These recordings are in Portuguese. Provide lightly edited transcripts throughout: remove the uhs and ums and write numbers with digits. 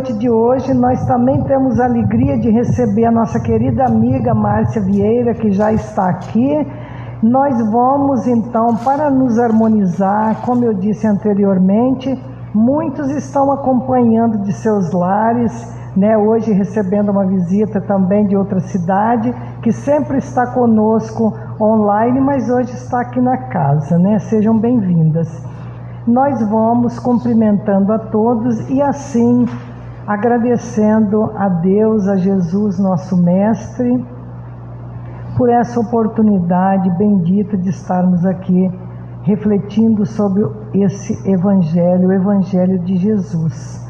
noite de hoje nós também temos a alegria de receber a nossa querida amiga Márcia Vieira, que já está aqui. Nós vamos então, para nos harmonizar, como eu disse anteriormente, muitos estão acompanhando de seus lares, né? Hoje recebendo uma visita também de outra cidade, que sempre está conosco online, mas hoje está aqui na casa, né? Sejam bem-vindas. Nós vamos cumprimentando a todos e assim agradecendo a Deus, a Jesus, nosso Mestre, por essa oportunidade bendita de estarmos aqui refletindo sobre esse Evangelho, o Evangelho de Jesus.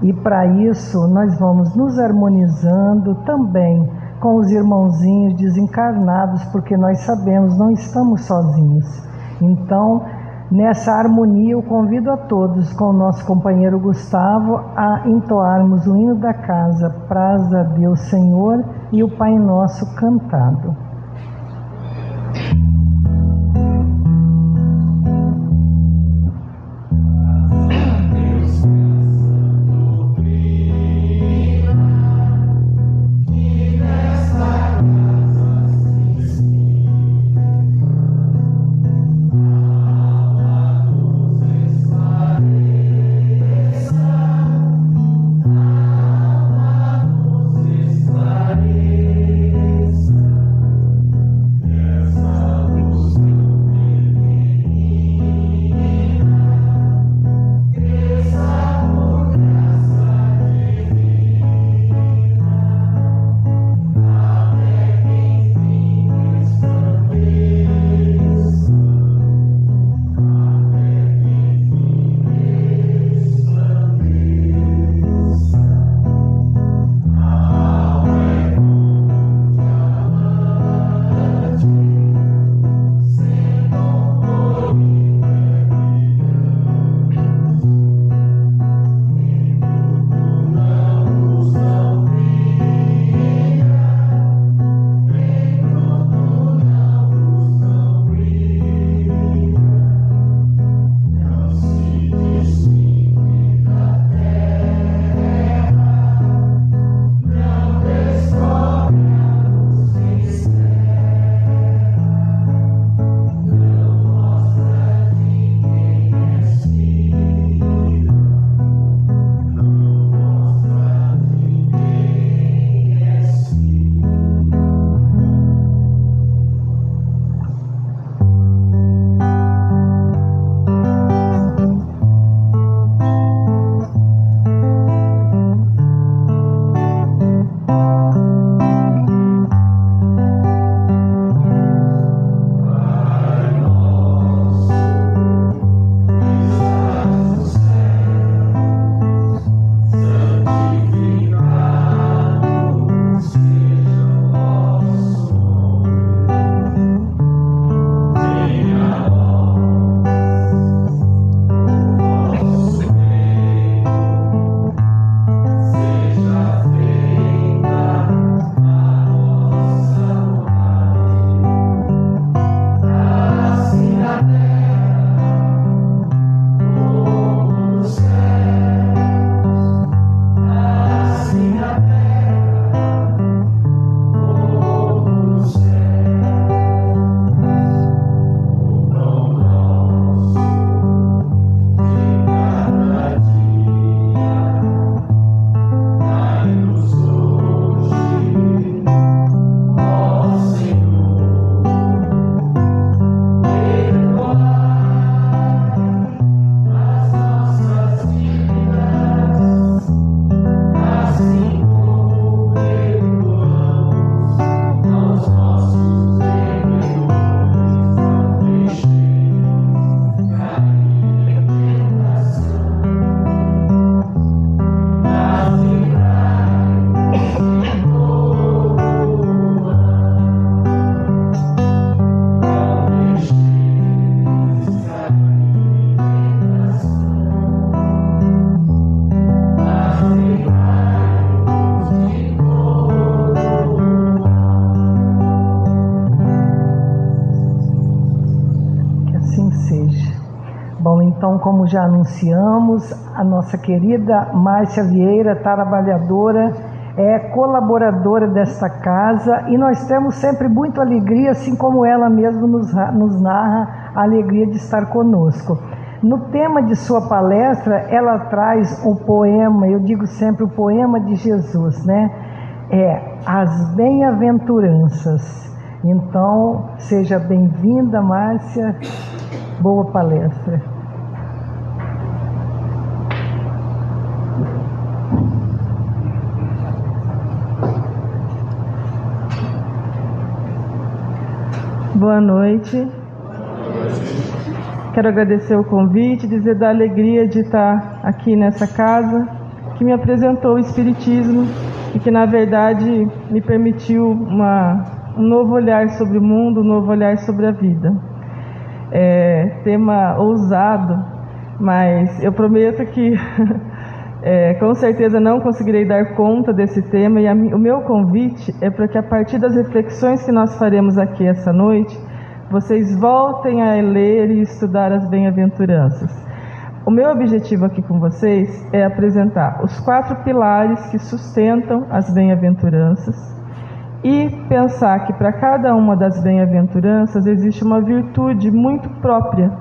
E para isso nós vamos nos harmonizando também com os irmãozinhos desencarnados, porque nós sabemos, não estamos sozinhos. Então, nessa harmonia, eu convido a todos, com o nosso companheiro Gustavo, a entoarmos o hino da casa, Praz a Deus Senhor, e o Pai Nosso cantado. então, como já anunciamos, a nossa querida Márcia Vieira, trabalhadora, é colaboradora desta casa, e nós temos sempre muita alegria, assim como ela mesma nos narra a alegria de estar conosco. No tema de sua palestra, ela traz um poema, eu digo sempre o poema de Jesus, né? As Bem-aventuranças. Então, seja bem-vinda, Márcia. Boa palestra. Boa noite. Quero agradecer o convite, dizer da alegria de estar aqui nessa casa, que me apresentou o Espiritismo e que, na verdade, me permitiu um novo olhar sobre o mundo, um novo olhar sobre a vida. Tema ousado, mas eu prometo que com certeza não conseguirei dar conta desse tema, e o meu convite é para que, a partir das reflexões que nós faremos aqui essa noite, vocês voltem a ler e estudar as bem-aventuranças. O meu objetivo aqui com vocês é apresentar os 4 pilares que sustentam as bem-aventuranças e pensar que para cada uma das bem-aventuranças existe uma virtude muito própria.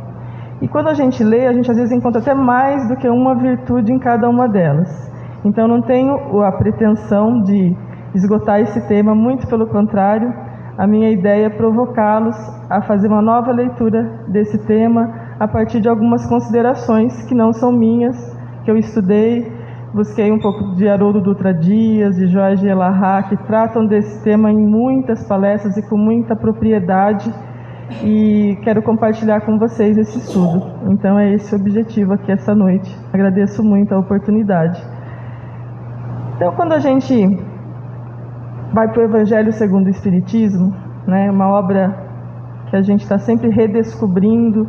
E quando a gente lê, a gente às vezes encontra até mais do que uma virtude em cada uma delas. Então não tenho a pretensão de esgotar esse tema, muito pelo contrário, a minha ideia é provocá-los a fazer uma nova leitura desse tema a partir de algumas considerações que não são minhas, que eu estudei, busquei um pouco de Haroldo Dutra Dias, de Jorge Elahá, que tratam desse tema em muitas palestras e com muita propriedade, e quero compartilhar com vocês esse estudo. Então é esse o objetivo aqui essa noite. Agradeço muito a oportunidade. Então, quando a gente vai para o Evangelho segundo o Espiritismo, né, uma obra que a gente está sempre redescobrindo,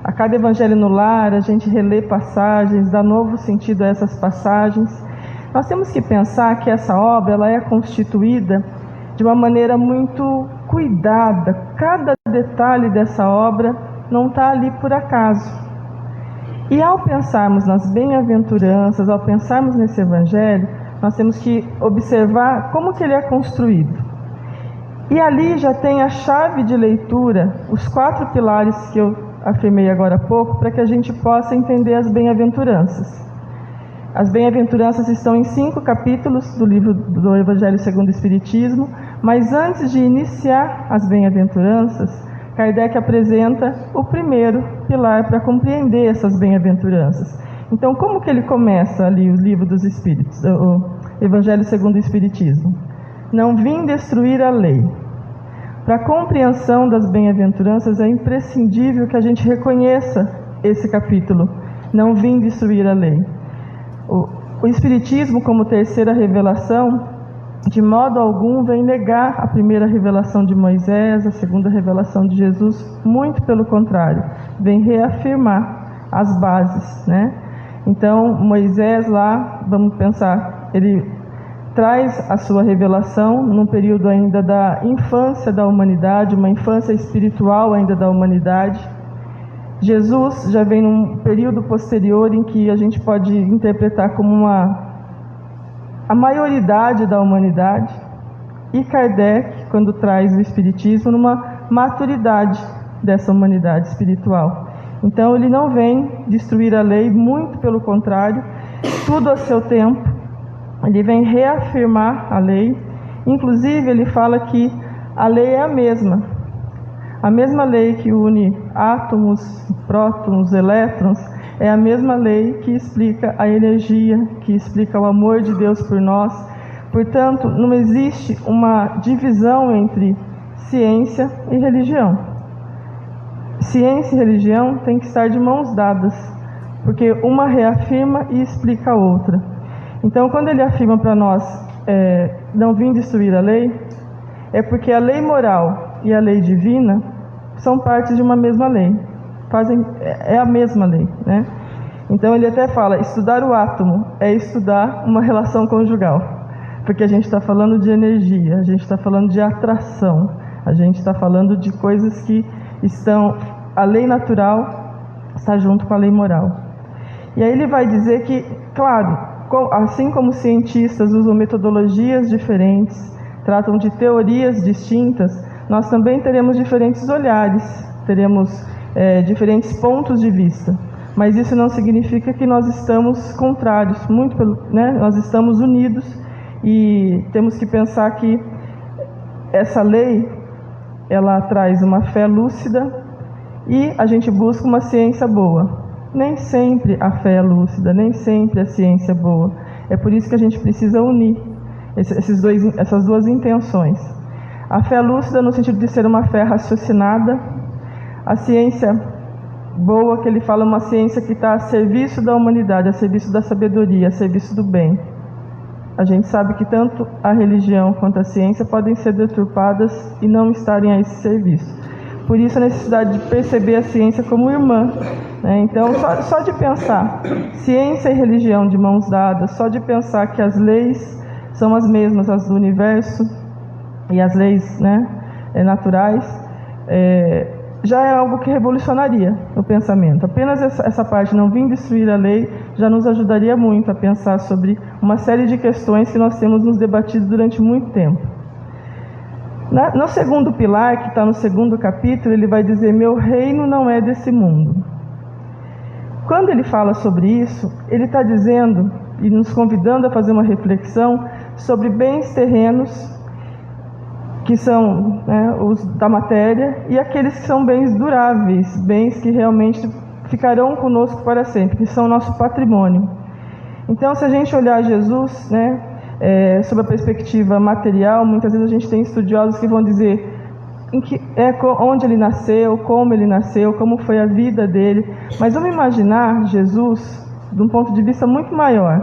a cada Evangelho no Lar a gente relê passagens, dá novo sentido a essas passagens. Nós temos que pensar que essa obra ela é constituída de uma maneira muito cuidada. Cada detalhe dessa obra não está ali por acaso. E ao pensarmos nas bem-aventuranças, ao pensarmos nesse Evangelho, nós temos que observar como que ele é construído. E ali já tem a chave de leitura, os 4 pilares que eu afirmei agora há pouco, para que a gente possa entender as bem-aventuranças. As bem-aventuranças estão em 5 capítulos do livro do Evangelho segundo o Espiritismo, mas antes de iniciar as bem-aventuranças, Kardec apresenta o primeiro pilar para compreender essas bem-aventuranças. Então, como que ele começa ali o livro dos Espíritos, o Evangelho segundo o Espiritismo? Não vim destruir a lei. Para a compreensão das bem-aventuranças é imprescindível que a gente reconheça esse capítulo. Não vim destruir a lei. O Espiritismo, como terceira revelação, de modo algum vem negar a primeira revelação de Moisés, a segunda revelação de Jesus, muito pelo contrário, vem reafirmar as bases, né? Então, Moisés lá, vamos pensar, ele traz a sua revelação num período ainda da infância da humanidade, uma infância espiritual ainda da humanidade. Jesus já vem num período posterior em que a gente pode interpretar como a maioridade da humanidade, e Kardec, quando traz o Espiritismo, numa maturidade dessa humanidade espiritual. Então ele não vem destruir a lei, muito pelo contrário, tudo a seu tempo, ele vem reafirmar a lei. Inclusive ele fala que a lei é a mesma lei que une átomos, prótons, elétrons, é a mesma lei que explica a energia, que explica o amor de Deus por nós. Portanto, não existe uma divisão entre ciência e religião. Ciência e religião têm que estar de mãos dadas, porque uma reafirma e explica a outra. Então, quando ele afirma para nós, não vim destruir a lei, é porque a lei moral e a lei divina são partes de uma mesma lei. É a mesma lei, né? Então ele até fala, estudar o átomo é estudar uma relação conjugal, porque a gente está falando de energia, a gente está falando de atração, a gente está falando de coisas que estão, a lei natural está junto com a lei moral. E aí ele vai dizer que, claro, assim como cientistas usam metodologias diferentes, tratam de teorias distintas, nós também teremos diferentes olhares, teremos diferentes pontos de vista. Mas isso não significa que nós estamos contrários, nós estamos unidos e temos que pensar que essa lei, ela traz uma fé lúcida e a gente busca uma ciência boa. Nem sempre a fé é lúcida, nem sempre a ciência é boa. É por isso que a gente precisa unir essas duas intenções. A fé lúcida no sentido de ser uma fé raciocinada, a ciência boa, que ele fala, uma ciência que está a serviço da humanidade, a serviço da sabedoria, a serviço do bem. A gente sabe que tanto a religião quanto a ciência podem ser deturpadas e não estarem a esse serviço. Por isso a necessidade de perceber a ciência como irmã, né? Então, só de pensar ciência e religião de mãos dadas, só de pensar que as leis são as mesmas, as do universo e as leis, né, naturais, já é algo que revolucionaria o pensamento. Apenas essa parte, não vir destruir a lei, já nos ajudaria muito a pensar sobre uma série de questões que nós temos nos debatido durante muito tempo. No segundo pilar, que está no segundo capítulo, ele vai dizer: meu reino não é desse mundo. Quando ele fala sobre isso, ele está dizendo e nos convidando a fazer uma reflexão sobre bens terrenos, que são, né, os da matéria, e aqueles que são bens duráveis, bens que realmente ficarão conosco para sempre, que são o nosso patrimônio. Então, se a gente olhar Jesus, né, sob a perspectiva material, muitas vezes a gente tem estudiosos que vão dizer onde ele nasceu, como foi a vida dele. Mas vamos imaginar Jesus de um ponto de vista muito maior.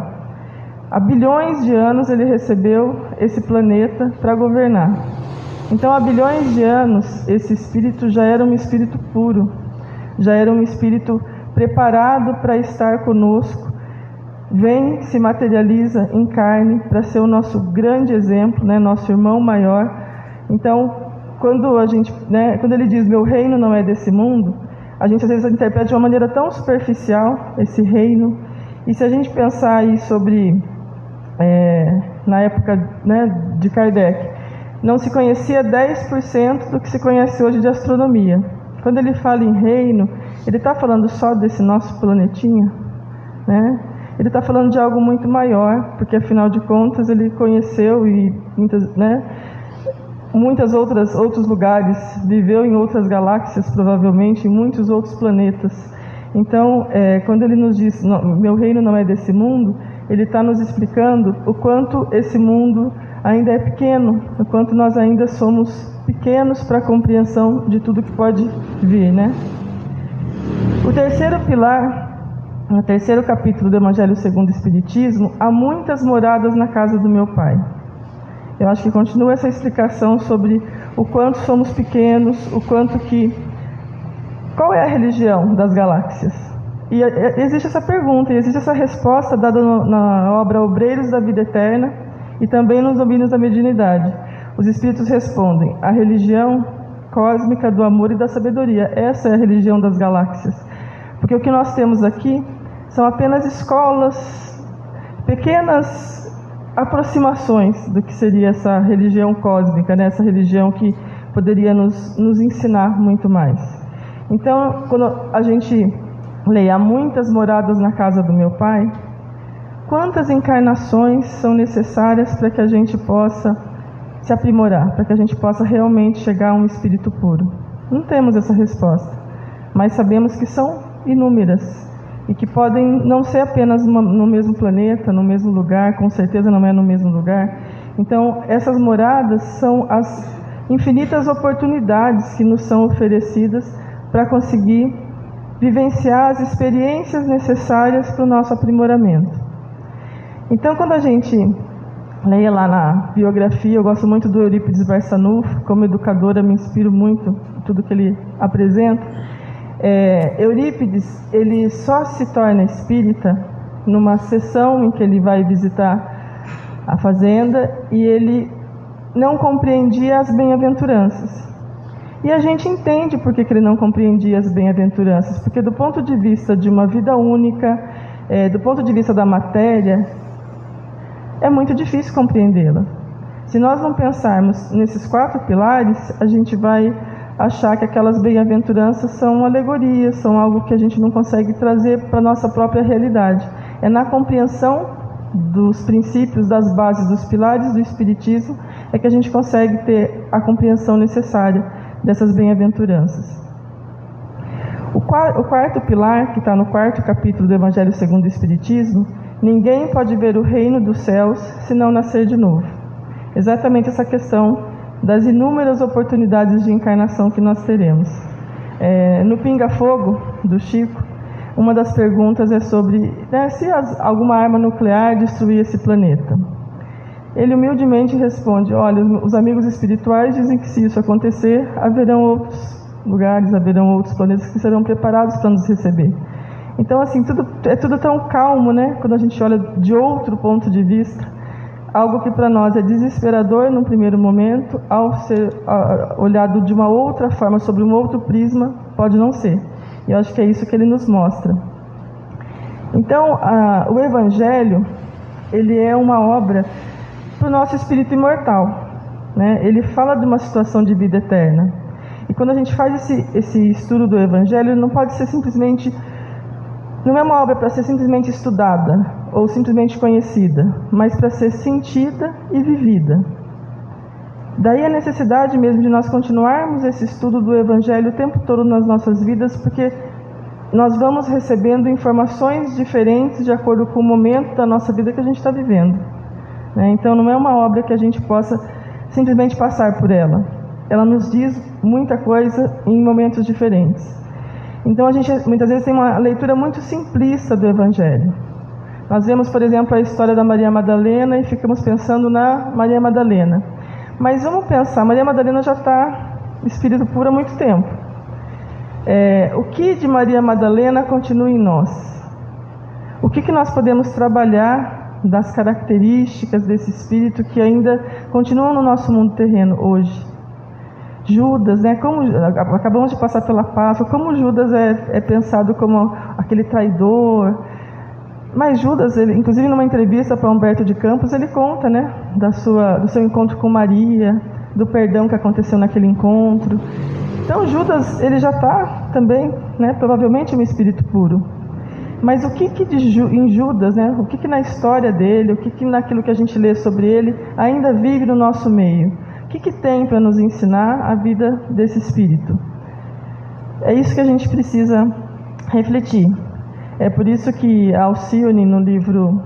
Há bilhões de anos ele recebeu esse planeta para governar. Então, há bilhões de anos, esse espírito já era um espírito puro, já era um espírito preparado para estar conosco. Vem, se materializa em carne para ser o nosso grande exemplo, né, nosso irmão maior. Então, quando ele diz meu reino não é desse mundo, a gente às vezes interpreta de uma maneira tão superficial esse reino. E se a gente pensar aí sobre, na época, né, de Kardec, não se conhecia 10% do que se conhece hoje de astronomia. Quando ele fala em reino, ele está falando só desse nosso planetinha, né? Ele está falando de algo muito maior, porque afinal de contas ele conheceu e muitos outros lugares, viveu em outras galáxias, provavelmente, em muitos outros planetas. Então, quando ele nos diz, meu reino não é desse mundo, ele está nos explicando o quanto esse mundo ainda é pequeno, o quanto nós ainda somos pequenos para a compreensão de tudo que pode vir, né? O terceiro pilar, no terceiro capítulo do Evangelho segundo o Espiritismo, há muitas moradas na casa do meu Pai. Eu acho que continua essa explicação sobre o quanto somos pequenos, qual é a religião das galáxias? E existe essa pergunta, e existe essa resposta dada na obra Obreiros da Vida Eterna e também nos Domínios da Mediunidade. Os Espíritos respondem: a religião cósmica do amor e da sabedoria. Essa é a religião das galáxias. Porque o que nós temos aqui são apenas escolas, pequenas aproximações do que seria essa religião cósmica, né? Essa religião que poderia nos ensinar muito mais. Então, quando a gente lê há muitas moradas na casa do meu Pai, quantas encarnações são necessárias para que a gente possa se aprimorar, para que a gente possa realmente chegar a um espírito puro? Não temos essa resposta, mas sabemos que são inúmeras e que podem não ser apenas no mesmo planeta, no mesmo lugar, com certeza não é no mesmo lugar. Então, essas moradas são as infinitas oportunidades que nos são oferecidas para conseguir vivenciar as experiências necessárias para o nosso aprimoramento. Então, quando a gente leia lá na biografia, eu gosto muito do Eurípides Barçanufo, como educadora me inspiro muito em tudo que ele apresenta. Eurípides, ele só se torna espírita numa sessão em que ele vai visitar a fazenda e ele não compreendia as bem-aventuranças. E a gente entende por que ele não compreendia as bem-aventuranças, porque do ponto de vista de uma vida única, do ponto de vista da matéria, é muito difícil compreendê-la. Se nós não pensarmos nesses 4 pilares, a gente vai achar que aquelas bem-aventuranças são alegorias, são algo que a gente não consegue trazer para a nossa própria realidade. É na compreensão dos princípios, das bases, dos pilares do Espiritismo, é que a gente consegue ter a compreensão necessária dessas bem-aventuranças. O 4º pilar, que está no 4º capítulo do Evangelho segundo o Espiritismo: ninguém pode ver o reino dos céus se não nascer de novo. Exatamente essa questão das inúmeras oportunidades de encarnação que nós teremos. No Pinga Fogo, do Chico, uma das perguntas é sobre se alguma arma nuclear destruir esse planeta. Ele humildemente responde: olha, os amigos espirituais dizem que se isso acontecer, haverão outros lugares, haverão outros planetas que serão preparados para nos receber. Então, assim, tudo tão calmo, né? Quando a gente olha de outro ponto de vista, algo que para nós é desesperador num primeiro momento, ao ser olhado de uma outra forma, sobre um outro prisma, pode não ser. E eu acho que é isso que ele nos mostra. Então, o Evangelho, ele é uma obra para o nosso espírito imortal, né? Ele fala de uma situação de vida eterna. E quando a gente faz esse estudo do Evangelho, não pode ser simplesmente... Não é uma obra para ser simplesmente estudada ou simplesmente conhecida, mas para ser sentida e vivida. Daí a necessidade mesmo de nós continuarmos esse estudo do Evangelho o tempo todo nas nossas vidas, porque nós vamos recebendo informações diferentes de acordo com o momento da nossa vida que a gente está vivendo. Então não é uma obra que a gente possa simplesmente passar por ela. Ela nos diz muita coisa em momentos diferentes. Então a gente muitas vezes tem uma leitura muito simplista do Evangelho. Nós vemos, por exemplo, a história da Maria Madalena e ficamos pensando na Maria Madalena. Mas vamos pensar, Maria Madalena já está espírito puro há muito tempo. O que de Maria Madalena continua em nós? O que nós podemos trabalhar das características desse espírito que ainda continuam no nosso mundo terreno hoje? Judas, né? Como acabamos de passar pela Páscoa, como Judas é pensado como aquele traidor. Mas Judas, inclusive numa entrevista para Humberto de Campos, ele conta, né, do seu encontro com Maria, do perdão que aconteceu naquele encontro. Então Judas, ele já está também, né, provavelmente um espírito puro. Mas o que em Judas, né, o que na história dele, o que naquilo que a gente lê sobre ele, ainda vive no nosso meio? O que tem para nos ensinar a vida desse espírito? É isso que a gente precisa refletir. É por isso que a Alcione, no livro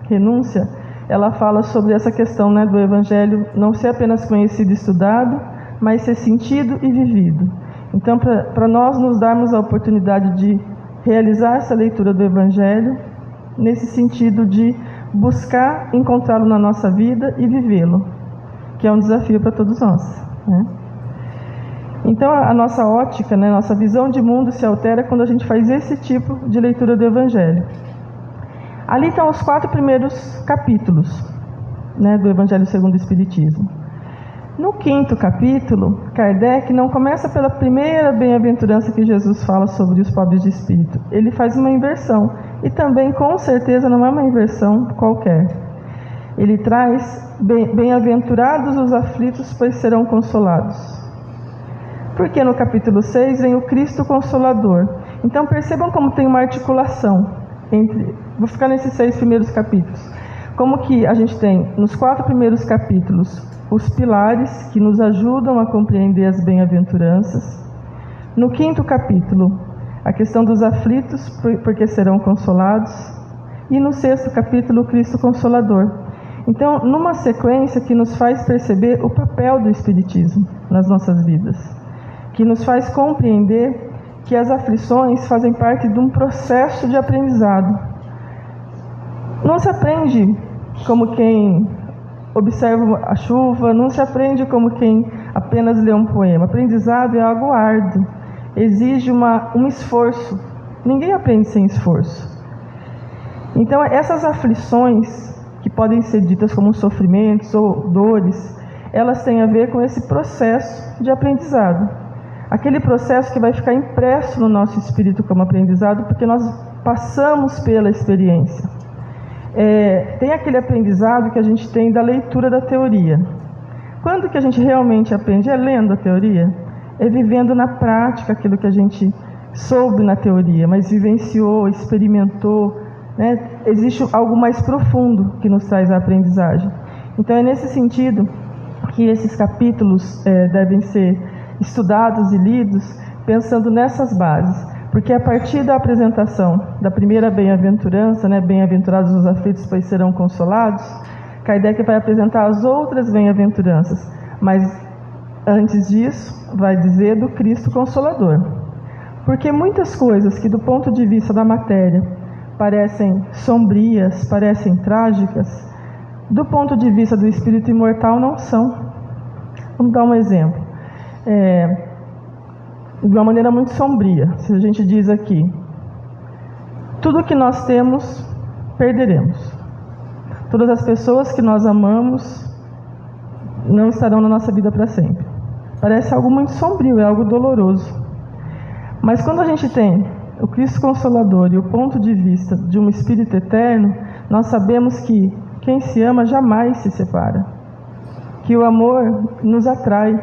Renúncia, ela fala sobre essa questão, né, do Evangelho não ser apenas conhecido e estudado, mas ser sentido e vivido. Então, para nós nos darmos a oportunidade de realizar essa leitura do Evangelho, nesse sentido de buscar encontrá-lo na nossa vida e vivê-lo, que é um desafio para todos nós, né? Então a nossa ótica, né, nossa visão de mundo se altera quando a gente faz esse tipo de leitura do Evangelho. Ali estão os 4 primeiros capítulos, né, do Evangelho segundo o Espiritismo. No 5º capítulo, Kardec não começa pela primeira bem-aventurança que Jesus fala sobre os pobres de espírito. Ele faz uma inversão, e também com certeza não é uma inversão qualquer. Ele traz: bem-aventurados os aflitos, pois serão consolados. Porque no capítulo 6 vem o Cristo Consolador. Então percebam como tem uma articulação entre... Vou ficar nesses 6 primeiros capítulos. Como que a gente tem, nos 4 primeiros capítulos, os pilares que nos ajudam a compreender as bem-aventuranças. No 5º capítulo, a questão dos aflitos, porque serão consolados. E no 6º capítulo, o Cristo Consolador. Então, numa sequência que nos faz perceber o papel do Espiritismo nas nossas vidas, que nos faz compreender que as aflições fazem parte de um processo de aprendizado. Não se aprende como quem observa a chuva, não se aprende como quem apenas lê um poema. Aprendizado é algo árduo, exige um esforço. Ninguém aprende sem esforço. Então, essas aflições, que podem ser ditas como sofrimentos ou dores, elas têm a ver com esse processo de aprendizado. aquele processo que vai ficar impresso no nosso espírito como aprendizado, porque nós passamos pela experiência. Tem aquele aprendizado que a gente tem da leitura da teoria. Quando que a gente realmente aprende? É lendo a teoria? É vivendo na prática aquilo que a gente soube na teoria, mas vivenciou, experimentou, né? Existe algo mais profundo que nos traz a aprendizagem. Então é nesse sentido que esses capítulos devem ser estudados e lidos pensando nessas bases, porque a partir da apresentação da primeira bem-aventurança, né, bem-aventurados os aflitos, pois serão consolados, Kardec vai apresentar as outras bem-aventuranças, mas antes disso vai dizer do Cristo Consolador, porque muitas coisas que do ponto de vista da matéria parecem sombrias, parecem trágicas, do ponto de vista do espírito imortal não são. Vamos dar um exemplo. De uma maneira muito sombria, se a gente diz aqui: tudo que nós temos, perderemos. Todas as pessoas que nós amamos não estarão na nossa vida para sempre. Parece algo muito sombrio, é algo doloroso. Mas quando a gente tem o Cristo Consolador e o ponto de vista de um Espírito eterno, nós sabemos que quem se ama jamais se separa, que o amor nos atrai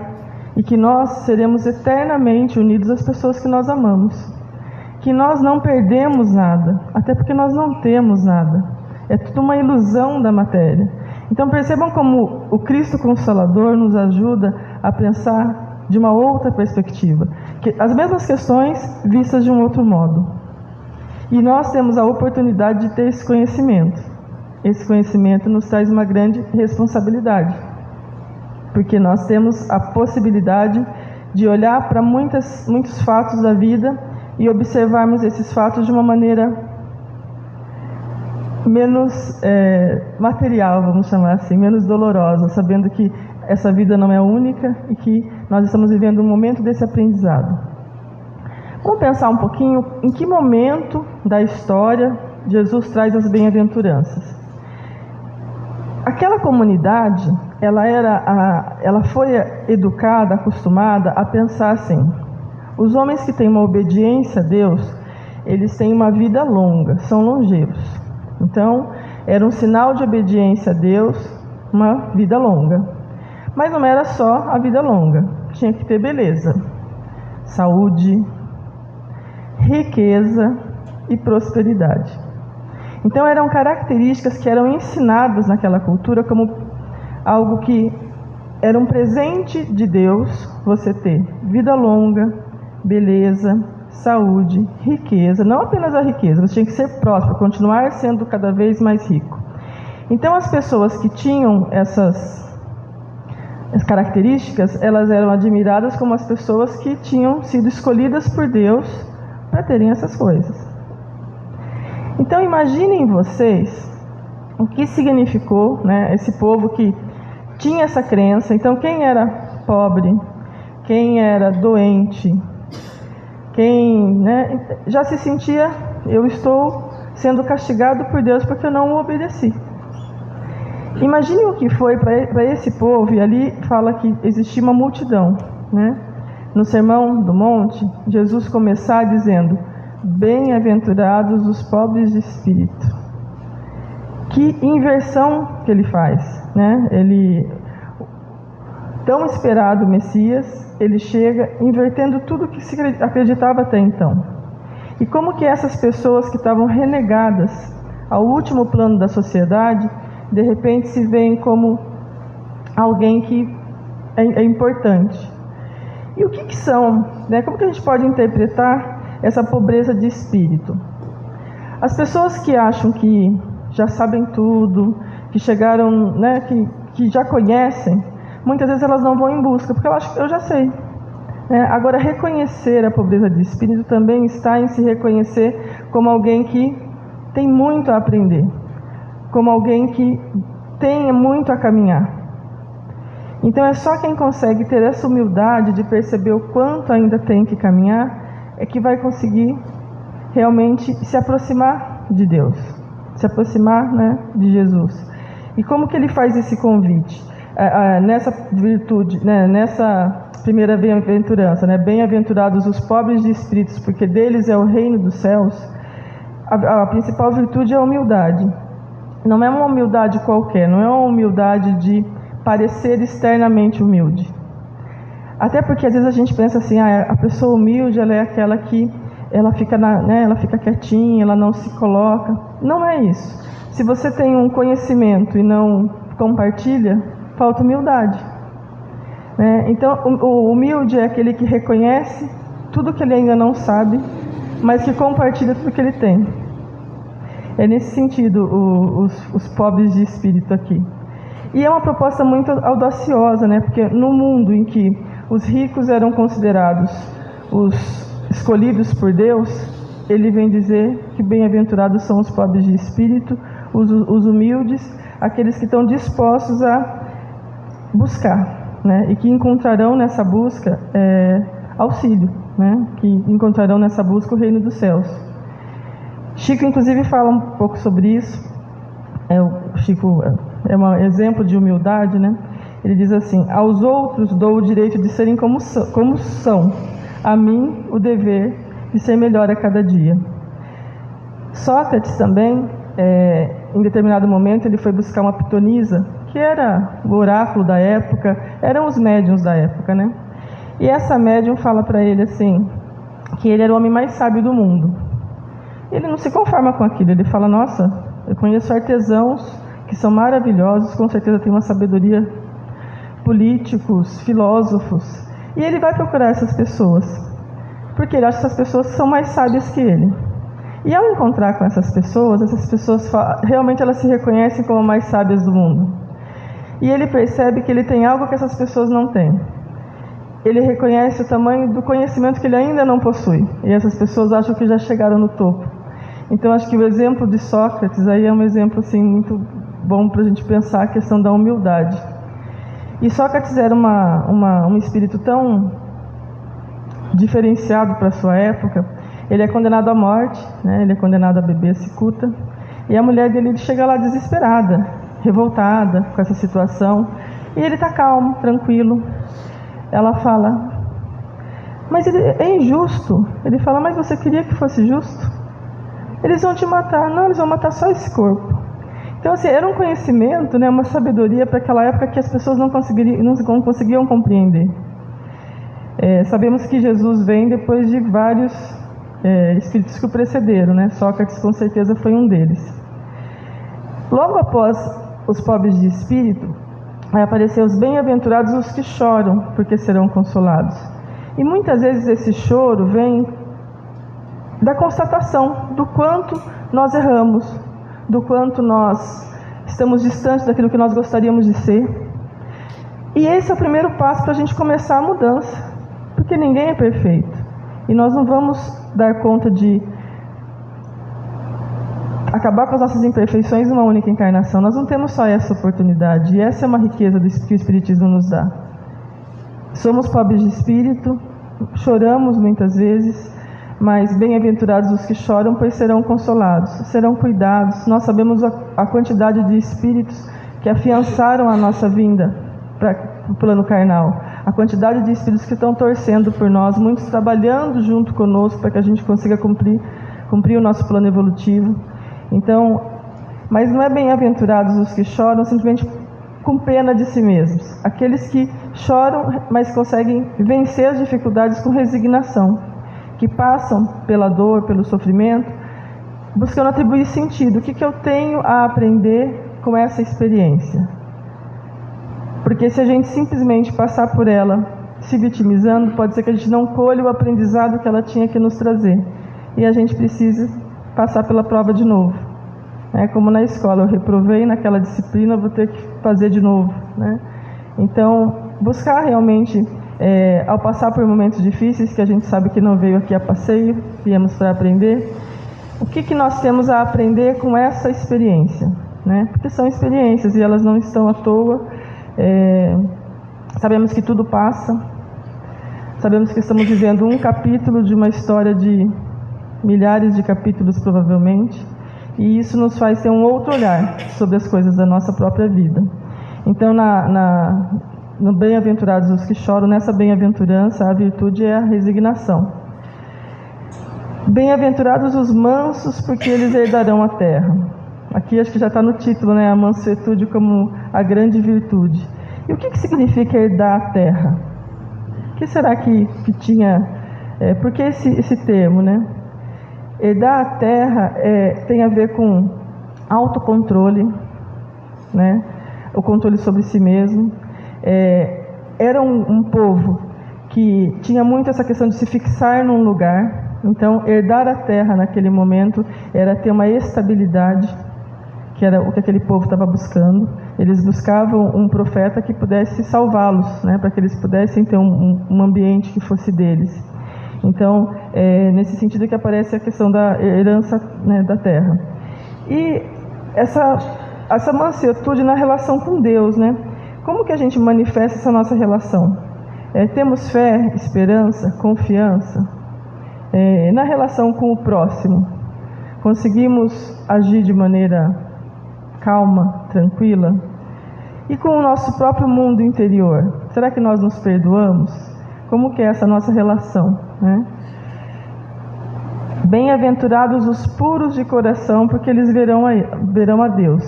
e que nós seremos eternamente unidos às pessoas que nós amamos, que nós não perdemos nada, até porque nós não temos nada, é tudo uma ilusão da matéria. Então percebam como o Cristo Consolador nos ajuda a pensar de uma outra perspectiva, que as mesmas questões vistas de um outro modo. E nós temos a oportunidade de ter esse conhecimento. Esse conhecimento nos traz uma grande responsabilidade, porque nós temos a possibilidade de olhar para muitos fatos da vida e observarmos esses fatos de uma maneira menos material, vamos chamar assim, menos dolorosa, sabendo que essa vida não é única e que nós estamos vivendo um momento desse aprendizado. Vamos pensar um pouquinho em que momento da história Jesus traz as bem-aventuranças. Aquela comunidade, ela foi educada, acostumada a pensar assim: os homens que têm uma obediência a Deus, eles têm uma vida longa, são longevos. Então, era um sinal de obediência a Deus, uma vida longa. Mas não era só a vida longa, tinha que ter beleza, saúde, riqueza e prosperidade. Então eram características que eram ensinadas naquela cultura como algo que era um presente de Deus, você ter vida longa, beleza, saúde, riqueza, não apenas a riqueza, você tinha que ser próspero, continuar sendo cada vez mais rico. Então as pessoas que tinham essas características, elas eram admiradas como as pessoas que tinham sido escolhidas por Deus para terem essas coisas. Então imaginem vocês o que significou, né, esse povo que tinha essa crença. Então quem era pobre, quem era doente, quem, né, já se sentia: eu estou sendo castigado por Deus porque eu não o obedeci. Imaginem o que foi para esse povo, e ali fala que existia uma multidão, né? No Sermão do Monte, Jesus começar dizendo: bem-aventurados os pobres de espírito. Que inversão que ele faz, né? Tão esperado Messias, ele chega invertendo tudo que se acreditava até então. E como que essas pessoas que estavam renegadas ao último plano da sociedade, de repente se veem como alguém que é importante. E o que são, né? Como que a gente pode interpretar essa pobreza de espírito? As pessoas que acham que já sabem tudo, que chegaram, né, que já conhecem, muitas vezes elas não vão em busca, porque eu já sei. Agora, reconhecer a pobreza de espírito também está em se reconhecer como alguém que tem muito a aprender, como alguém que tem muito a caminhar. Então é só quem consegue ter essa humildade de perceber o quanto ainda tem que caminhar é que vai conseguir realmente se aproximar de Deus, se aproximar, né, de Jesus. E como que ele faz esse convite? Nessa virtude, né, nessa primeira bem-aventurança, né? Bem-aventurados os pobres de espíritos, porque deles é o reino dos céus. A principal virtude é a humildade. Não é uma humildade qualquer, não é uma humildade de parecer externamente humilde. Até porque às vezes a gente pensa assim, a pessoa humilde, ela é aquela que ela fica, ela fica quietinha, ela não se coloca. Não é isso. Se você tem um conhecimento e não compartilha, falta humildade. Então, o humilde é aquele que reconhece tudo que ele ainda não sabe, mas que compartilha tudo que ele tem. É nesse sentido os pobres de espírito aqui. E é uma proposta muito audaciosa, porque no mundo em que os ricos eram considerados os escolhidos por Deus, ele vem dizer que bem-aventurados são os pobres de espírito, os humildes, aqueles que estão dispostos a buscar, e que encontrarão nessa busca auxílio, que encontrarão nessa busca o reino dos céus. Chico, inclusive, fala um pouco sobre isso. O Chico é um exemplo de humildade, Ele diz assim: aos outros dou o direito de serem como são, a mim o dever de ser melhor a cada dia. Sócrates também, em determinado momento, ele foi buscar uma pitonisa, que era o oráculo da época, eram os médiuns da época, E essa médium fala para ele assim, que ele era o homem mais sábio do mundo. Ele não se conforma com aquilo, ele fala: nossa, eu conheço artesãos que são maravilhosos, com certeza têm uma sabedoria, políticos, filósofos, e ele vai procurar essas pessoas, porque ele acha que essas pessoas são mais sábias que ele. E ao encontrar com essas pessoas realmente elas se reconhecem como mais sábias do mundo. E ele percebe que ele tem algo que essas pessoas não têm. Ele reconhece o tamanho do conhecimento que ele ainda não possui, e essas pessoas acham que já chegaram no topo. Então acho que o exemplo de Sócrates aí é um exemplo assim, muito bom para a gente pensar a questão da humildade. E Sócrates era um espírito tão diferenciado para a sua época. Ele é condenado à morte, ele é condenado a beber cicuta, e a mulher dele chega lá desesperada, revoltada com essa situação, e ele está calmo, tranquilo. Ela fala: mas é injusto. Ele fala: mas você queria que fosse justo? Eles vão te matar. Não, eles vão matar só esse corpo. Então assim, era um conhecimento, uma sabedoria para aquela época que as pessoas não conseguiam compreender. Sabemos que Jesus vem depois de vários espíritos que o precederam, Sócrates com certeza foi um deles. Logo após os pobres de espírito, vai aparecer os bem-aventurados os que choram, porque serão consolados. E muitas vezes esse choro vem da constatação do quanto nós erramos, do quanto nós estamos distantes daquilo que nós gostaríamos de ser. E esse é o primeiro passo para a gente começar a mudança, porque ninguém é perfeito. E nós não vamos dar conta de acabar com as nossas imperfeições numa única encarnação. Nós não temos só essa oportunidade, e essa é uma riqueza que o Espiritismo nos dá. Somos pobres de espírito, choramos muitas vezes, mas bem-aventurados os que choram, pois serão consolados, serão cuidados. Nós sabemos a quantidade de espíritos que afiançaram a nossa vinda para o plano carnal, a quantidade de espíritos que estão torcendo por nós, muitos trabalhando junto conosco para que a gente consiga cumprir o nosso plano evolutivo. Então, mas não é bem-aventurados os que choram simplesmente com pena de si mesmos, aqueles que choram, mas conseguem vencer as dificuldades com resignação, que passam pela dor, pelo sofrimento, buscando atribuir sentido. O que eu tenho a aprender com essa experiência? Porque se a gente simplesmente passar por ela se vitimizando, pode ser que a gente não colhe o aprendizado que ela tinha que nos trazer, e a gente precisa passar pela prova de novo. Como na escola, eu reprovei naquela disciplina, vou ter que fazer de novo. Então, buscar realmente, ao passar por momentos difíceis, que a gente sabe que não veio aqui a passeio, viemos para aprender, o que nós temos a aprender com essa experiência? Porque são experiências e elas não estão à toa. Sabemos que tudo passa, sabemos que estamos vivendo um capítulo de uma história de milhares de capítulos provavelmente, e isso nos faz ter um outro olhar sobre as coisas da nossa própria vida. Então no bem-aventurados os que choram, nessa bem-aventurança, a virtude é a resignação. Bem-aventurados os mansos, porque eles herdarão a terra. Aqui acho que já está no título, né? A mansuetude como a grande virtude. E o que significa herdar a terra? O que será que tinha... por que esse termo, né? Herdar a terra tem a ver com autocontrole, né? O controle sobre si mesmo. Era um povo que tinha muito essa questão de se fixar num lugar. Então, herdar a terra naquele momento era ter uma estabilidade, que era o que aquele povo estava buscando. Eles buscavam um profeta que pudesse salvá-los, né, para que eles pudessem ter um ambiente que fosse deles. Então, nesse sentido que aparece a questão da herança, né, da terra. E essa mansuetude na relação com Deus, né? Como que a gente manifesta essa nossa relação? Temos fé, esperança, confiança? Na relação com o próximo, conseguimos agir de maneira calma, tranquila? E com o nosso próprio mundo interior, será que nós nos perdoamos? Como que é essa nossa relação, né? Bem-aventurados os puros de coração, porque eles verão a Deus.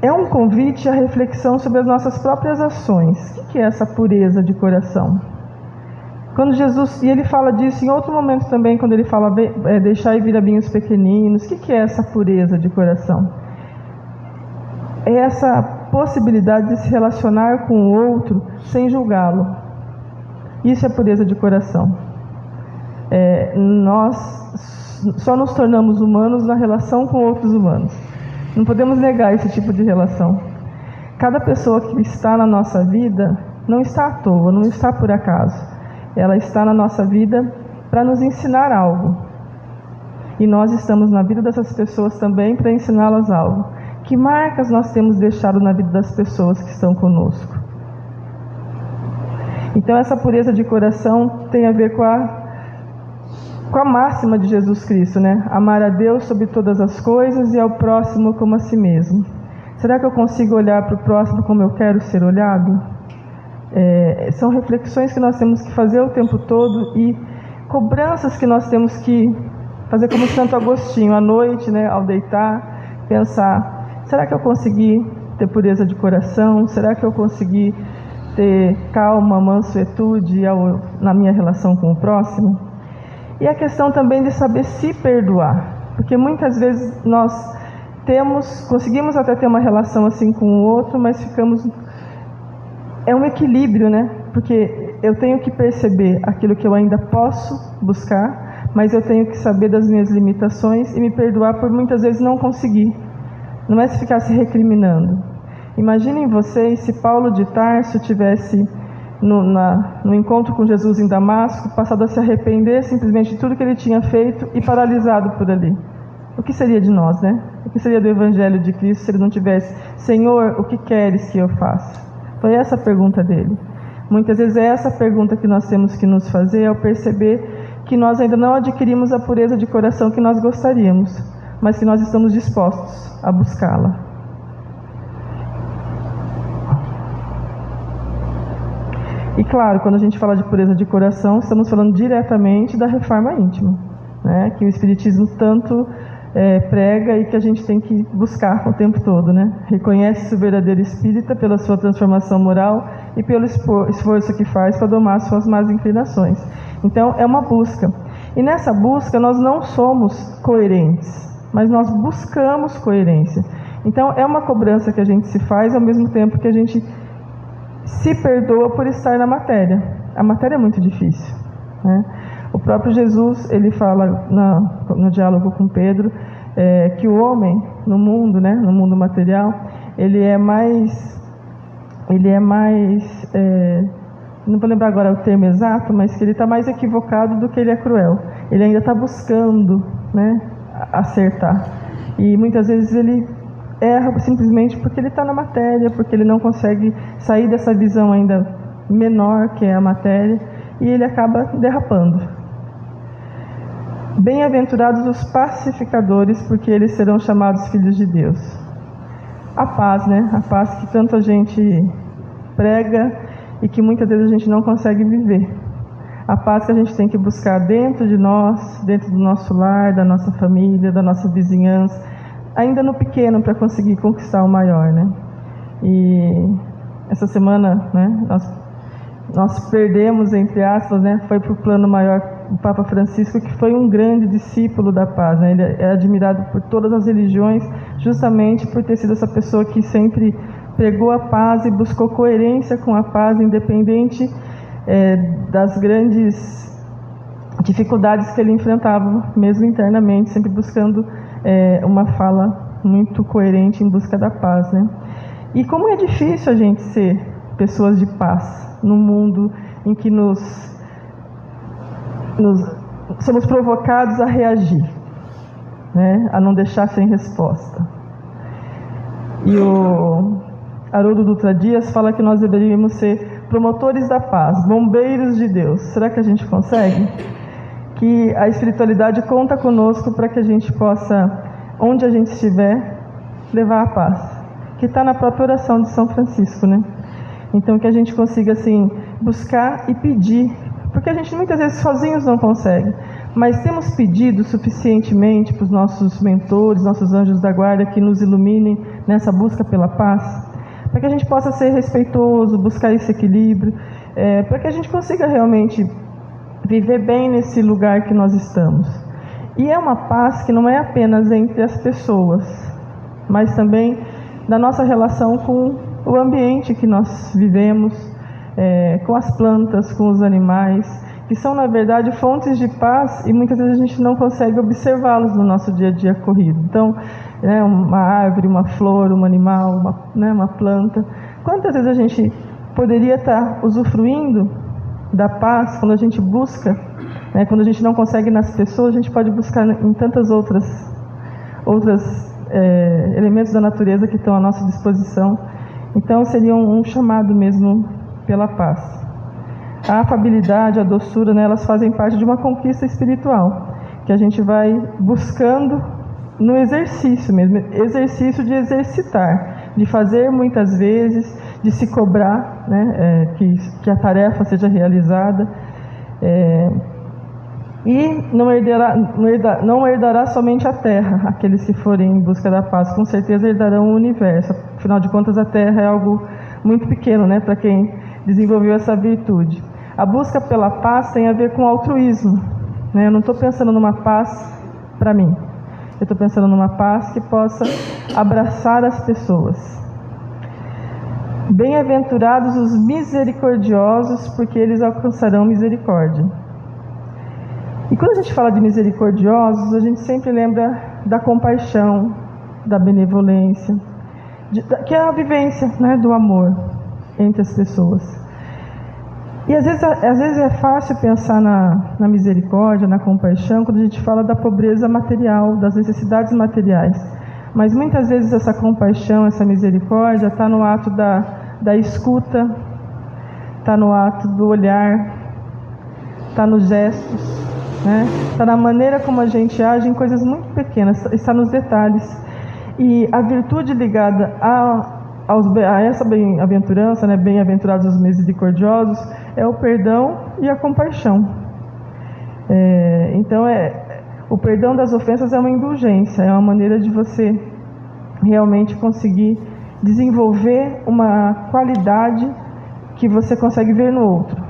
É um convite à reflexão sobre as nossas próprias ações. O que é essa pureza de coração? Quando Jesus, e ele fala disso em outro momento também, quando ele fala, deixai vir a mim os pequeninos. O que é essa pureza de coração? É essa possibilidade de se relacionar com o outro sem julgá-lo. Isso é pureza de coração. Nós só nos tornamos humanos na relação com outros humanos. Não podemos negar esse tipo de relação. Cada pessoa que está na nossa vida não está à toa, não está por acaso. Ela está na nossa vida para nos ensinar algo. E nós estamos na vida dessas pessoas também para ensiná-las algo. Que marcas nós temos deixado na vida das pessoas que estão conosco? Então essa pureza de coração tem a ver com a máxima de Jesus Cristo, né? Amar a Deus sobre todas as coisas e ao próximo como a si mesmo. Será que eu consigo olhar para o próximo como eu quero ser olhado? São reflexões que nós temos que fazer o tempo todo e cobranças que nós temos que fazer como Santo Agostinho, à noite, né, ao deitar, pensar, será que eu consegui ter pureza de coração? Será que eu consegui ter calma, mansuetude na minha relação com o próximo? E a questão também de saber se perdoar, porque muitas vezes nós conseguimos até ter uma relação assim com o outro, mas ficamos... É um equilíbrio, né? Porque eu tenho que perceber aquilo que eu ainda posso buscar, mas eu tenho que saber das minhas limitações e me perdoar por muitas vezes não conseguir. Não é se ficar se recriminando. Imaginem vocês se Paulo de Tarso tivesse no encontro com Jesus em Damasco passado a se arrepender simplesmente de tudo que ele tinha feito e paralisado por ali. O que seria de nós, né? O que seria do Evangelho de Cristo se ele não tivesse: Senhor, o que queres que eu faça? Foi essa a pergunta dele. Muitas vezes é essa a pergunta que nós temos que nos fazer ao perceber que nós ainda não adquirimos a pureza de coração que nós gostaríamos, mas que nós estamos dispostos a buscá-la. E claro, quando a gente fala de pureza de coração, estamos falando diretamente da reforma íntima, né? Que o Espiritismo tanto prega e que a gente tem que buscar o tempo todo, né? Reconhece o verdadeiro espírita pela sua transformação moral e pelo esforço que faz para domar suas más inclinações. Então é uma busca. E nessa busca nós não somos coerentes, mas nós buscamos coerência. Então é uma cobrança que a gente se faz ao mesmo tempo que a gente se perdoa por estar na matéria. A matéria é muito difícil, né? O próprio Jesus, ele fala no diálogo com Pedro, que o homem no mundo, né, no mundo material, ele é mais, não vou lembrar agora o termo exato, mas que ele está mais equivocado do que ele é cruel. Ele ainda está buscando, né, acertar. E muitas vezes ele erra simplesmente porque ele está na matéria, porque ele não consegue sair dessa visão ainda menor que é a matéria, e ele acaba derrapando. Bem-aventurados os pacificadores, porque eles serão chamados filhos de Deus. A paz, né? A paz que tanto a gente prega e que muitas vezes a gente não consegue viver. A paz que a gente tem que buscar dentro de nós, dentro do nosso lar, da nossa família, da nossa vizinhança, ainda no pequeno, para conseguir conquistar o maior, né? E essa semana, né, nós perdemos, entre aspas, né, foi para o plano maior o Papa Francisco, que foi um grande discípulo da paz, né? Ele é admirado por todas as religiões, justamente por ter sido essa pessoa que sempre pregou a paz e buscou coerência com a paz, independente das grandes dificuldades que ele enfrentava, mesmo internamente, sempre buscando uma fala muito coerente em busca da paz, né? E como é difícil a gente ser pessoas de paz num mundo em que somos provocados a reagir, né? A não deixar sem resposta. E o Haroldo Dutra Dias fala que nós deveríamos ser promotores da paz, bombeiros de Deus. Será que a gente consegue? Que a espiritualidade conta conosco para que a gente possa, onde a gente estiver, levar a paz, que está na própria oração de São Francisco, né? Então que a gente consiga assim buscar e pedir, porque a gente muitas vezes sozinhos não consegue, mas temos pedido suficientemente para os nossos mentores, nossos anjos da guarda, que nos iluminem nessa busca pela paz, para que a gente possa ser respeitoso, buscar esse equilíbrio, para que a gente consiga realmente viver bem nesse lugar que nós estamos. E é uma paz que não é apenas entre as pessoas, mas também da nossa relação com o ambiente que nós vivemos, com as plantas, com os animais, que são, na verdade, fontes de paz e muitas vezes a gente não consegue observá-los no nosso dia a dia corrido. Então, uma árvore, uma flor, um animal, uma planta. Quantas vezes a gente poderia estar usufruindo da paz quando a gente busca, quando a gente não consegue nas pessoas, a gente pode buscar em tantas outras elementos da natureza que estão à nossa disposição. Então, seria um chamado mesmo pela paz. A afabilidade, a doçura, elas fazem parte de uma conquista espiritual, que a gente vai buscando no exercício mesmo, exercício de exercitar, de fazer muitas vezes, de se cobrar, que a tarefa seja realizada, e não herdará somente a terra, aqueles que forem em busca da paz, com certeza herdarão o universo. Afinal de contas, a terra é algo muito pequeno, para quem desenvolveu essa virtude. A busca pela paz tem a ver com altruísmo, Eu não estou pensando numa paz para mim, eu estou pensando numa paz que possa abraçar as pessoas. Bem-aventurados os misericordiosos, porque eles alcançarão misericórdia. E quando a gente fala de misericordiosos, a gente sempre lembra da compaixão, da benevolência, que é a vivência, do amor entre as pessoas. E às vezes é fácil pensar na misericórdia, na compaixão, quando a gente fala da pobreza material, das necessidades materiais. Mas muitas vezes essa compaixão, essa misericórdia está no ato da escuta, está no ato do olhar, está nos gestos, está na maneira como a gente age em coisas muito pequenas, está nos detalhes. E a virtude ligada a essa bem-aventurança, bem-aventurados os misericordiosos, é o perdão e a compaixão. Então, o perdão das ofensas é uma indulgência, é uma maneira de você realmente conseguir desenvolver uma qualidade que você consegue ver no outro,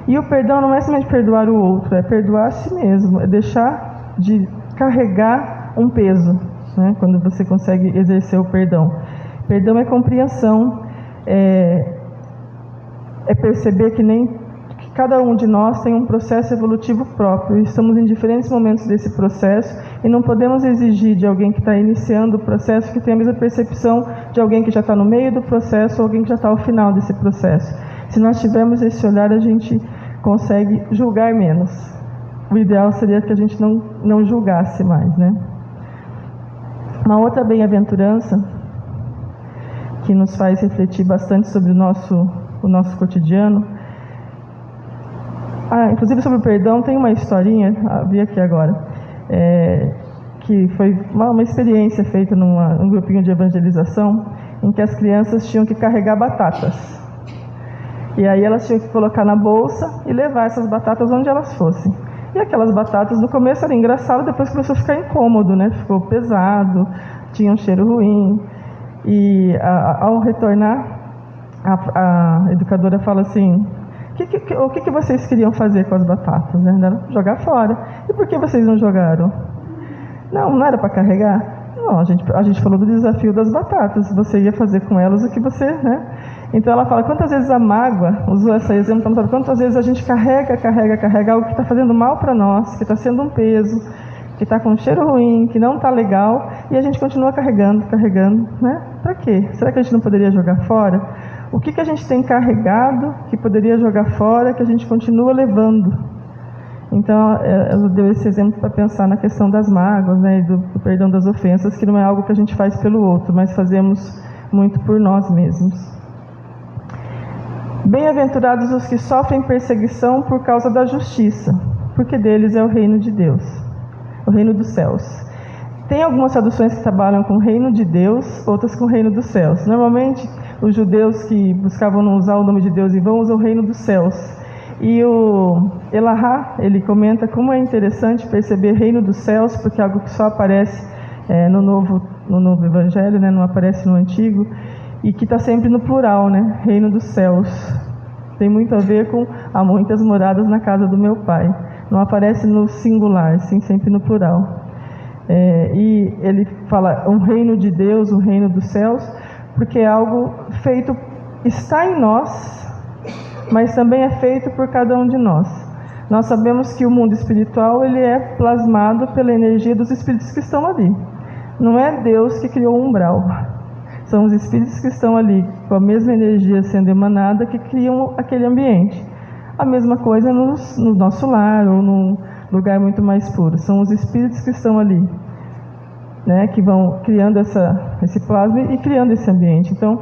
E o perdão não é somente perdoar o outro, é perdoar a si mesmo, é deixar de carregar um peso, quando você consegue exercer o perdão. Perdão é compreensão, é perceber que cada um de nós tem um processo evolutivo próprio, estamos em diferentes momentos desse processo e não podemos exigir de alguém que está iniciando o processo que tenha a mesma percepção de alguém que já está no meio do processo ou alguém que já está ao final desse processo. Se nós tivermos esse olhar, a gente consegue julgar menos. O ideal seria que a gente não julgasse mais, Uma outra bem-aventurança que nos faz refletir bastante sobre o nosso cotidiano, inclusive sobre o perdão, tem uma historinha, vi aqui agora, que foi uma experiência feita num grupinho de evangelização, em que as crianças tinham que carregar batatas. E aí elas tinham que colocar na bolsa e levar essas batatas onde elas fossem. E aquelas batatas no começo era engraçado, depois começou a ficar incômodo, né? Ficou pesado, tinha um cheiro ruim. E ao retornar, a educadora fala assim: o que vocês queriam fazer com as batatas? Né? Jogar fora. E por que vocês não jogaram? Não era para carregar? Não, a gente falou do desafio das batatas. Você ia fazer com elas o que você, né? Então ela fala, quantas vezes a mágoa, usou esse exemplo, quantas vezes a gente carrega algo que está fazendo mal para nós, que está sendo um peso, que está com um cheiro ruim, que não está legal, e a gente continua carregando, né? Para quê? Será que a gente não poderia jogar fora? O que a gente tem carregado que poderia jogar fora, que a gente continua levando? Então, ela deu esse exemplo para pensar na questão das mágoas, né, e do perdão das ofensas, que não é algo que a gente faz pelo outro, mas fazemos muito por nós mesmos. Bem-aventurados os que sofrem perseguição por causa da justiça, porque deles é o reino de Deus, o reino dos céus. Tem algumas traduções que trabalham com o reino de Deus, outras com o reino dos céus. Normalmente, os judeus que buscavam não usar o nome de Deus em vão usam o reino dos céus. E o Elahá, ele comenta como é interessante perceber reino dos céus, porque é algo que só aparece no novo evangelho, né, não aparece no antigo, e que está sempre no plural, né, reino dos céus. Tem muito a ver com há muitas moradas na casa do meu pai. Não aparece no singular, sim, sempre no plural. E ele fala um reino de Deus, um reino dos céus, porque é algo feito, está em nós, mas também é feito por cada um de nós. Nós sabemos que o mundo espiritual ele é plasmado pela energia dos espíritos que estão ali. Não é Deus que criou o umbral. São os espíritos que estão ali com a mesma energia sendo emanada que criam aquele ambiente. A mesma coisa no nosso lar ou num lugar muito mais puro. São os espíritos que estão ali, né, que vão criando esse plasma e criando esse ambiente. Então,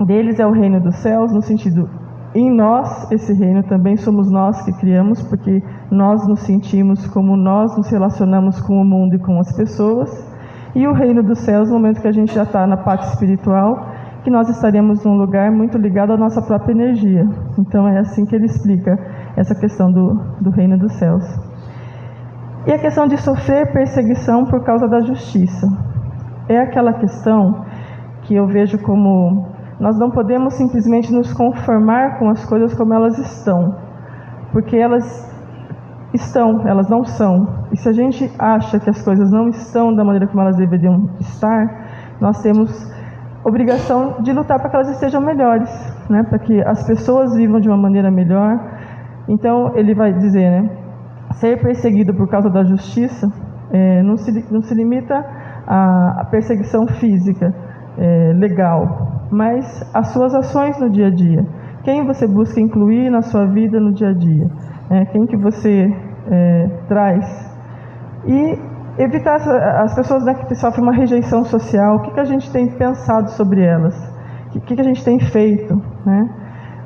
deles é o reino dos céus, no sentido, em nós, esse reino também somos nós que criamos, porque nós nos sentimos como nós nos relacionamos com o mundo e com as pessoas. E o reino dos céus, no momento que a gente já está na parte espiritual, que nós estaremos num lugar muito ligado à nossa própria energia. Então é assim que ele explica essa questão do reino dos céus. E a questão de sofrer perseguição por causa da justiça. É aquela questão que eu vejo como nós não podemos simplesmente nos conformar com as coisas como elas estão, porque elas não são. E se a gente acha que as coisas não estão da maneira como elas deveriam estar, nós temos obrigação de lutar para que elas estejam melhores, né? Para que as pessoas vivam de uma maneira melhor. Então ele vai dizer, né, ser perseguido por causa da justiça não se limita à perseguição física, legal, mas às suas ações no dia a dia. Quem você busca incluir na sua vida no dia a dia? Quem que você traz? E evitar as pessoas, né, que sofrem uma rejeição social. O que a gente tem pensado sobre elas? O que a gente tem feito, né?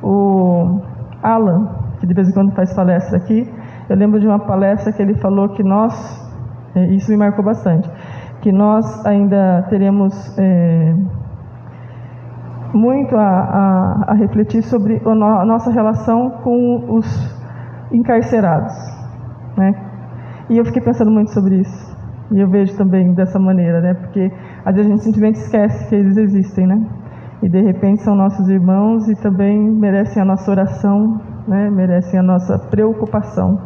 O Alan, que de vez em quando faz palestra aqui, eu lembro de uma palestra que ele falou que nós, isso me marcou bastante, que nós ainda teremos muito a refletir sobre a nossa relação com os encarcerados, né? E eu fiquei pensando muito sobre isso. E eu vejo também dessa maneira, né? Porque às vezes a gente simplesmente esquece que eles existem, né? E de repente são nossos irmãos e também merecem a nossa oração, né? Merecem a nossa preocupação.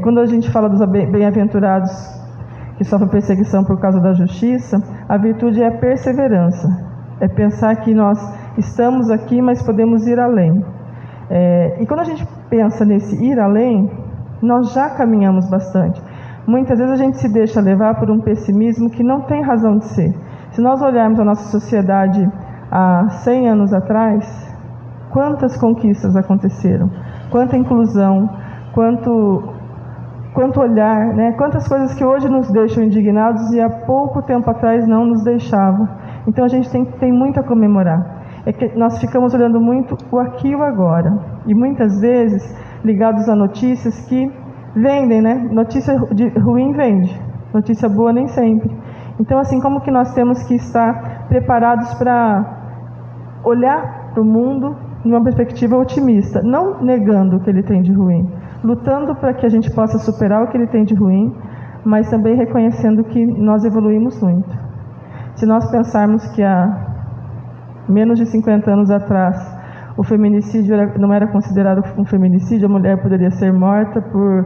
Quando a gente fala dos bem-aventurados que sofrem perseguição por causa da justiça, a virtude é a perseverança. É pensar que nós estamos aqui, mas podemos ir além. E quando a gente pensa nesse ir além, nós já caminhamos bastante. Muitas vezes a gente se deixa levar por um pessimismo que não tem razão de ser. Se nós olharmos a nossa sociedade há 100 anos atrás, quantas conquistas aconteceram, quanta inclusão, quanto olhar, né? Quantas coisas que hoje nos deixam indignados e há pouco tempo atrás não nos deixavam. Então a gente tem muito a comemorar. É que nós ficamos olhando muito o aqui e o agora, e muitas vezes ligados a notícias que vendem, né? Notícia ruim vende, notícia boa nem sempre. Então, assim, como que nós temos que estar preparados para olhar para o mundo de uma perspectiva otimista, não negando o que ele tem de ruim, lutando para que a gente possa superar o que ele tem de ruim, mas também reconhecendo que nós evoluímos muito. Se nós pensarmos que há menos de 50 anos atrás o feminicídio não era considerado um feminicídio, a mulher poderia ser morta por...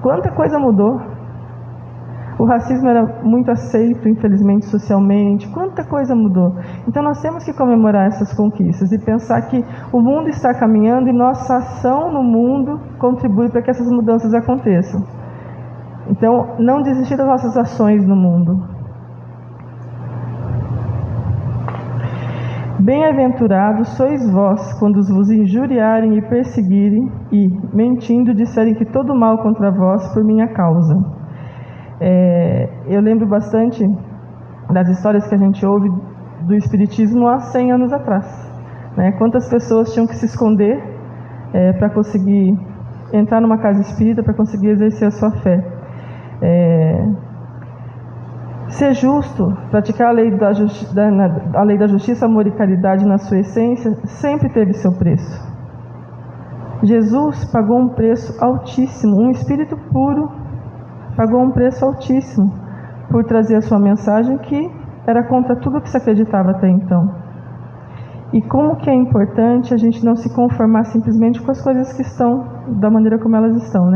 Quanta coisa mudou. O racismo era muito aceito, infelizmente, socialmente. Quanta coisa mudou. Então nós temos que comemorar essas conquistas e pensar que o mundo está caminhando e nossa ação no mundo contribui para que essas mudanças aconteçam. Então, não desistir das nossas ações no mundo. Bem-aventurados sois vós, quando vos injuriarem e perseguirem, e, mentindo, disserem que todo mal contra vós por minha causa. Eu lembro bastante das histórias que a gente ouve do Espiritismo há 100 anos atrás. Quantas pessoas tinham que se esconder para conseguir entrar numa casa espírita, para conseguir exercer a sua fé. Ser justo, praticar a lei da justiça, amor e caridade na sua essência, sempre teve seu preço. Jesus pagou um preço altíssimo, um espírito puro pagou um preço altíssimo por trazer a sua mensagem que era contra tudo que se acreditava até então. E como que é importante a gente não se conformar simplesmente com as coisas que estão da maneira como elas estão,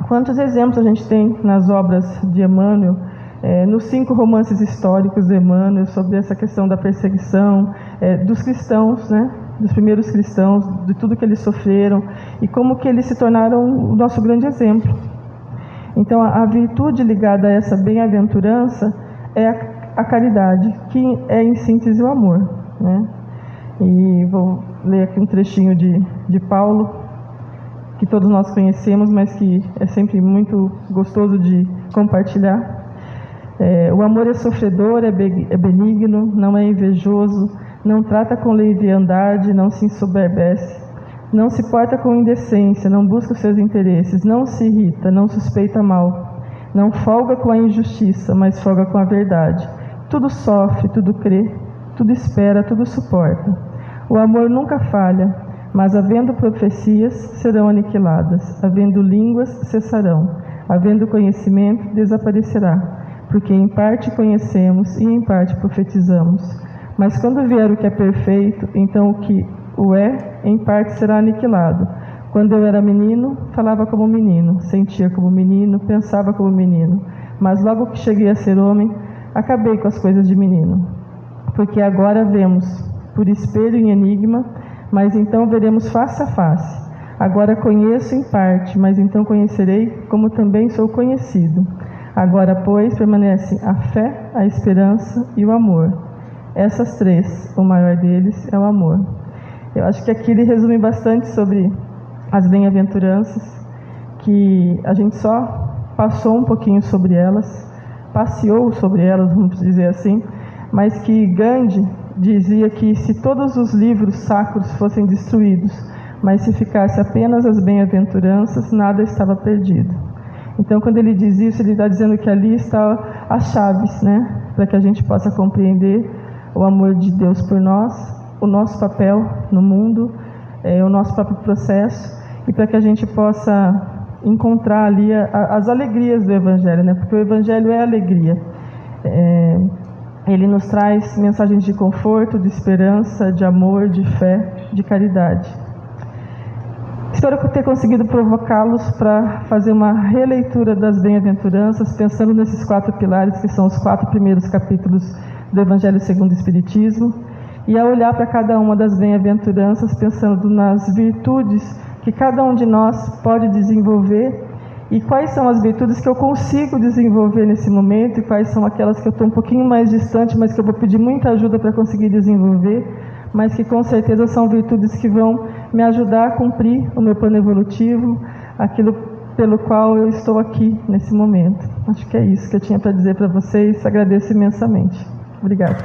Quantos exemplos a gente tem nas obras de Emmanuel, nos 5 romances históricos de Emmanuel, sobre essa questão da perseguição dos cristãos, dos primeiros cristãos, de tudo que eles sofreram, e como que eles se tornaram o nosso grande exemplo. Então, a virtude ligada a essa bem-aventurança é a caridade, que é, em síntese, o amor. E vou ler aqui um trechinho de Paulo, que todos nós conhecemos, mas que é sempre muito gostoso de compartilhar. O amor é sofredor, é benigno, não é invejoso, não trata com leviandade, não se ensoberbece, não se porta com indecência, não busca os seus interesses, não se irrita, não suspeita mal, não folga com a injustiça, mas folga com a verdade. Tudo sofre, tudo crê, tudo espera, tudo suporta. O amor nunca falha, mas havendo profecias, serão aniquiladas, havendo línguas, cessarão, havendo conhecimento, desaparecerá, porque em parte conhecemos e em parte profetizamos. Mas quando vier o que é perfeito, então o que o é, em parte será aniquilado. Quando eu era menino, falava como menino, sentia como menino, pensava como menino. Mas logo que cheguei a ser homem, acabei com as coisas de menino. Porque agora vemos por espelho em enigma, mas então veremos face a face. Agora conheço em parte, mas então conhecerei como também sou conhecido. Agora, pois, permanecem a fé, a esperança e o amor. Essas 3, o maior deles é o amor. Eu acho que aqui ele resume bastante sobre as bem-aventuranças, que a gente só passou um pouquinho sobre elas, passeou sobre elas, vamos dizer assim, mas que Gandhi dizia que se todos os livros sacros fossem destruídos, mas se ficasse apenas as bem-aventuranças, nada estava perdido. Então, quando ele diz isso, ele está dizendo que ali estão as chaves, para que a gente possa compreender o amor de Deus por nós, o nosso papel no mundo, o nosso próprio processo, e para que a gente possa encontrar ali as alegrias do Evangelho, porque o Evangelho é alegria. Ele nos traz mensagens de conforto, de esperança, de amor, de fé, de caridade. Espero ter conseguido provocá-los para fazer uma releitura das bem-aventuranças, pensando nesses 4 pilares, que são os 4 primeiros capítulos do Evangelho segundo o Espiritismo, e a olhar para cada uma das bem-aventuranças, pensando nas virtudes que cada um de nós pode desenvolver, e quais são as virtudes que eu consigo desenvolver nesse momento, e quais são aquelas que eu estou um pouquinho mais distante, mas que eu vou pedir muita ajuda para conseguir desenvolver, mas que com certeza são virtudes que vão me ajudar a cumprir o meu plano evolutivo, aquilo pelo qual eu estou aqui nesse momento. Acho que é isso que eu tinha para dizer para vocês. Agradeço imensamente. Obrigada.